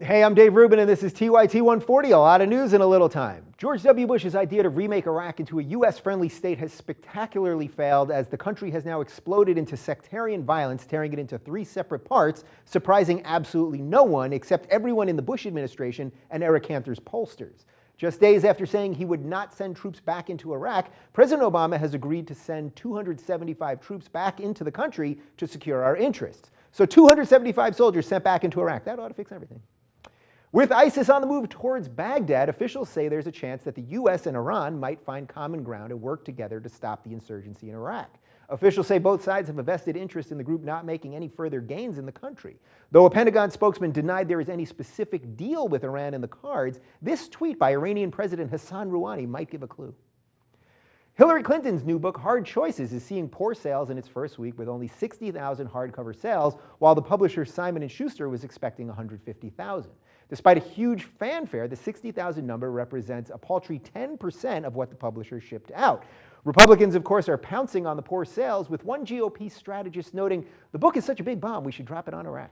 Hey, I'm Dave Rubin, and this is TYT140, a lot of news in a little time. George W. Bush's idea to remake Iraq into a U.S.-friendly state has spectacularly failed, as the country has now exploded into sectarian violence, tearing it into three separate parts, surprising absolutely no one except everyone in the Bush administration and Eric Cantor's pollsters. Just days after saying he would not send troops back into Iraq, President Obama has agreed to send 275 troops back into the country to secure our interests. So 275 soldiers sent back into Iraq. That ought to fix everything. With ISIS on the move towards Baghdad, officials say there's a chance that the U.S. and Iran might find common ground and work together to stop the insurgency in Iraq. Officials say both sides have a vested interest in the group not making any further gains in the country. Though a Pentagon spokesman denied there is any specific deal with Iran in the cards, this tweet by Iranian President Hassan Rouhani might give a clue. Hillary Clinton's new book, Hard Choices, is seeing poor sales in its first week with only 60,000 hardcover sales, while the publisher Simon & Schuster was expecting 150,000. Despite a huge fanfare, the 60,000 number represents a paltry 10% of what the publisher shipped out. Republicans, of course, are pouncing on the poor sales, with one GOP strategist noting, "The book is such a big bomb, we should drop it on Iraq."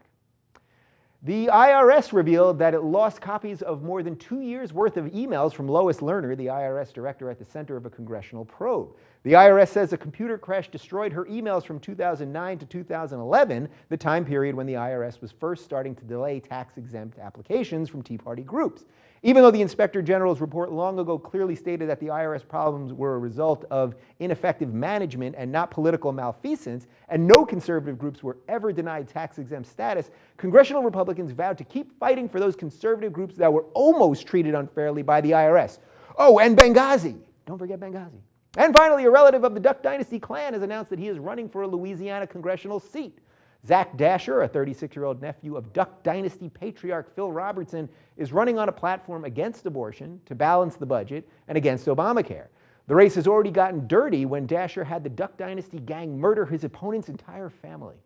The IRS revealed that it lost copies of more than 2 years' worth of emails from Lois Lerner, the IRS director at the center of a congressional probe. The IRS says a computer crash destroyed her emails from 2009 to 2011, the time period when the IRS was first starting to delay tax-exempt applications from Tea Party groups. Even though the Inspector General's report long ago clearly stated that the IRS problems were a result of ineffective management and not political malfeasance, and no conservative groups were ever denied tax-exempt status, congressional Republicans vowed to keep fighting for those conservative groups that were almost treated unfairly by the IRS. Oh, and Benghazi. Don't forget Benghazi. And finally, a relative of the Duck Dynasty clan has announced that he is running for a Louisiana congressional seat. Zach Dasher, a 36-year-old nephew of Duck Dynasty patriarch Phil Robertson, is running on a platform against abortion, to balance the budget, and against Obamacare. The race has already gotten dirty when Dasher had the Duck Dynasty gang murder his opponent's entire family.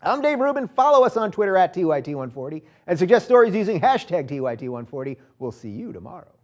I'm Dave Rubin. Follow us on Twitter at TYT140 and suggest stories using hashtag TYT140. We'll see you tomorrow.